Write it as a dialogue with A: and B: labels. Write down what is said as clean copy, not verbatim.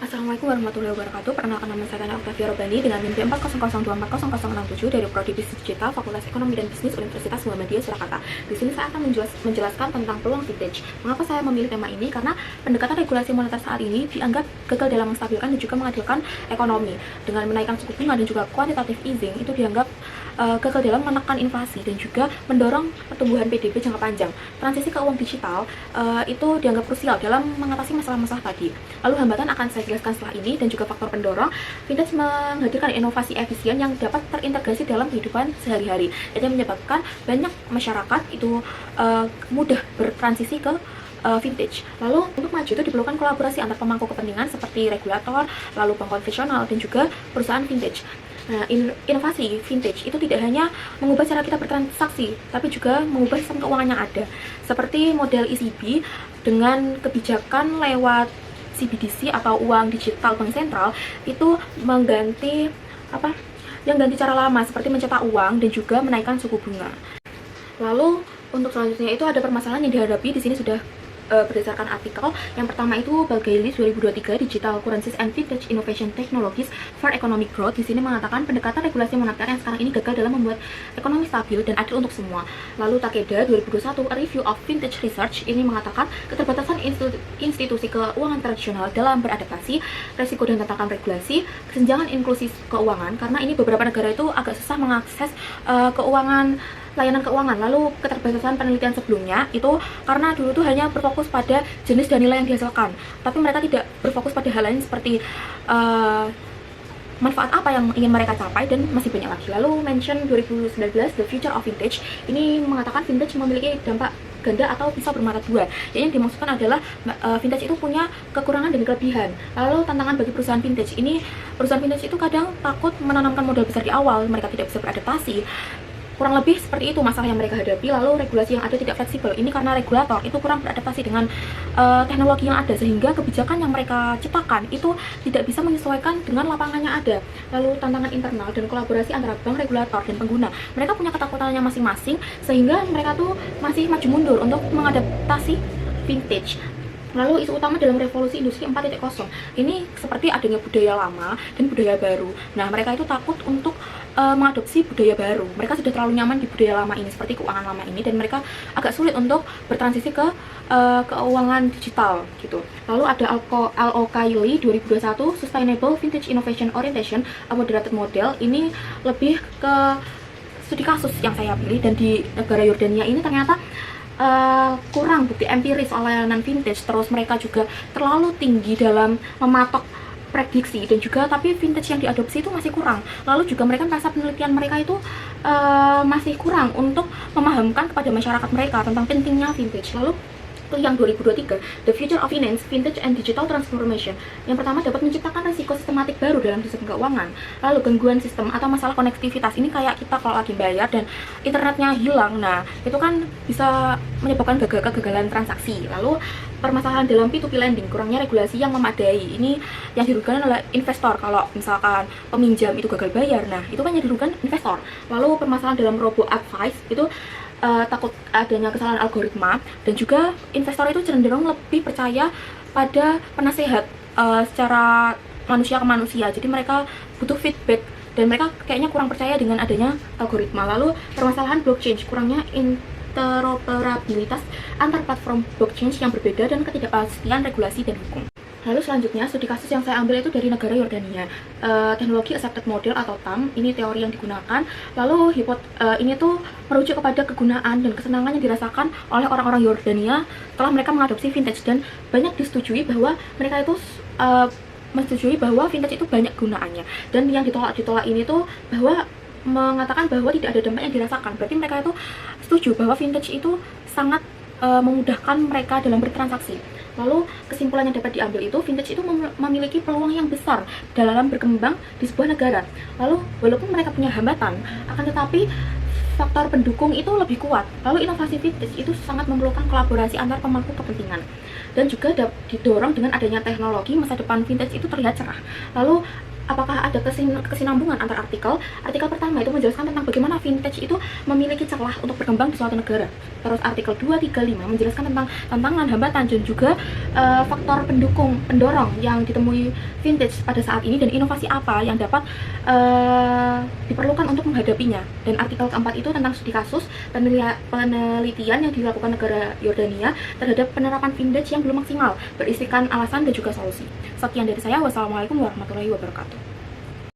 A: Assalamualaikum warahmatullahi wabarakatuh. Perkenalkan, nama saya Tania Octavia Robani dengan NIM 400240067 dari Prodi Bisnis Digital Fakultas Ekonomi dan Bisnis Universitas Muhammadiyah Surakarta. Di sini saya akan menjelaskan tentang peluang vintage. Mengapa saya memilih tema ini? Karena pendekatan regulasi moneter saat ini dianggap gagal dalam menstabilkan dan juga mengadilkan ekonomi. Dengan menaikkan suku bunga dan juga quantitative easing, itu dianggap gagal dalam menekan inflasi dan juga mendorong pertumbuhan PDB jangka panjang. Transisi ke uang digital itu dianggap krusial dalam mengatasi masalah-masalah tadi. Lalu hambatan akan saya jelaskan setelah ini, dan juga faktor pendorong. Vintage menghadirkan inovasi efisien yang dapat terintegrasi dalam kehidupan sehari-hari, yang menyebabkan banyak masyarakat itu mudah bertransisi ke vintage. Lalu untuk maju itu diperlukan kolaborasi antar pemangku kepentingan seperti regulator, lalu bank konvensional, dan juga perusahaan vintage. Nah, inovasi vintage itu tidak hanya mengubah cara kita bertransaksi, tapi juga mengubah sistem keuangan yang ada. Seperti model ECB dengan kebijakan lewat CBDC atau uang digital bank sentral, itu mengganti ganti cara lama seperti mencetak uang dan juga menaikkan suku bunga. Lalu untuk selanjutnya itu ada permasalahan yang dihadapi di sini sudah berdasarkan artikel. Yang pertama itu Bagailis 2023 Digital Currencies and Vintage Innovation Technologies for Economic Growth. Di sini mengatakan pendekatan regulasi moneter yang sekarang ini gagal dalam membuat ekonomi stabil dan adil untuk semua. Lalu Takeda 2021 A Review of Vintage Research ini mengatakan keterbatasan institusi keuangan tradisional dalam beradaptasi, resiko dan tantangan regulasi, kesenjangan inklusi keuangan, karena ini beberapa negara itu agak susah mengakses layanan keuangan. Lalu keterbatasan penelitian sebelumnya itu karena dulu tuh hanya berfokus pada jenis dan nilai yang dihasilkan, tapi mereka tidak berfokus pada hal lain seperti manfaat apa yang ingin mereka capai, dan masih banyak lagi. Lalu mention 2019 The Future of Vintage ini mengatakan vintage memiliki dampak ganda atau pisau bermata dua. Yang dimaksudkan adalah vintage itu punya kekurangan dan kelebihan. Lalu tantangan bagi perusahaan vintage itu kadang takut menanamkan modal besar di awal, mereka tidak bisa beradaptasi. Kurang lebih seperti itu masalah yang mereka hadapi. Lalu regulasi yang ada tidak fleksibel, ini karena regulator itu kurang beradaptasi dengan teknologi yang ada, sehingga kebijakan yang mereka ciptakan itu tidak bisa menyesuaikan dengan lapangan yang ada. Lalu tantangan internal dan kolaborasi antara bank, regulator, dan pengguna, mereka punya ketakutannya masing-masing, sehingga mereka tuh masih maju mundur untuk mengadaptasi vintage. Lalu isu utama dalam revolusi industri 4.0 ini seperti adanya budaya lama dan budaya baru. Nah, mereka itu takut untuk mengadopsi budaya baru. Mereka sudah terlalu nyaman di budaya lama ini, seperti keuangan lama ini, dan mereka agak sulit untuk bertransisi ke keuangan digital gitu. Lalu ada Al O'Reilly 2021 Sustainable Vintage Innovation Orientation, a Moderated Model. Ini lebih ke studi kasus yang saya pilih, dan di negara Yordania ini ternyata kurang bukti empiris soal layanan vintage. Terus mereka juga terlalu tinggi dalam mematok prediksi, dan juga tapi vintage yang diadopsi itu masih kurang. Lalu juga mereka merasa penelitian mereka itu masih kurang untuk memahamkan kepada masyarakat mereka tentang pentingnya vintage. Lalu yang 2023 The Future of Finance, Vintage and Digital Transformation. Yang pertama, dapat menciptakan risiko sistematik baru dalam sistem keuangan. Lalu gangguan sistem atau masalah konektivitas, ini kayak kita kalau lagi bayar dan internetnya hilang, nah itu kan bisa menyebabkan kegagalan transaksi. Lalu permasalahan dalam P2P lending, kurangnya regulasi yang memadai. Ini yang dirugikan adalah investor. Kalau misalkan peminjam itu gagal bayar, nah itu kan yang dirugikan investor. Lalu permasalahan dalam robo advice itu takut adanya kesalahan algoritma, dan juga investor itu cenderung lebih percaya pada penasehat secara manusia ke manusia. Jadi mereka butuh feedback, dan mereka kayaknya kurang percaya dengan adanya algoritma. Lalu permasalahan blockchain, kurangnya interoperabilitas antar platform blockchain yang berbeda, dan ketidakpastian regulasi dan hukum. Lalu selanjutnya, studi kasus yang saya ambil itu dari negara Yordania, teknologi accepted model atau TAM, ini teori yang digunakan. Lalu ini tuh merujuk kepada kegunaan dan kesenangan yang dirasakan oleh orang-orang Yordania setelah mereka mengadopsi vintage, dan banyak disetujui bahwa mereka itu menyetujui bahwa vintage itu banyak gunaannya. Dan yang ditolak ini tuh bahwa mengatakan bahwa tidak ada dampak yang dirasakan. Berarti mereka itu setuju bahwa vintage itu sangat memudahkan mereka dalam bertransaksi. Lalu kesimpulan yang dapat diambil itu, vintage itu memiliki peluang yang besar dalam berkembang di sebuah negara. Lalu walaupun mereka punya hambatan, akan tetapi faktor pendukung itu lebih kuat. Lalu inovasi vintage itu sangat memerlukan kolaborasi antar pemangku kepentingan, dan juga didorong dengan adanya teknologi, masa depan vintage itu terlihat cerah. Lalu apakah ada kesinambungan antar artikel. Artikel pertama itu menjelaskan tentang bagaimana vintage itu memiliki celah untuk berkembang di suatu negara. Terus artikel 2, 3, 5 menjelaskan tentang tantangan, hambatan, dan juga faktor pendorong yang ditemui vintage pada saat ini dan inovasi apa yang dapat diperlukan untuk menghadapinya. Dan artikel keempat itu tentang studi kasus penelitian yang dilakukan negara Yordania terhadap penerapan vintage yang belum maksimal, berisikan alasan dan juga solusi. Sekian dari saya. Wassalamualaikum warahmatullahi wabarakatuh.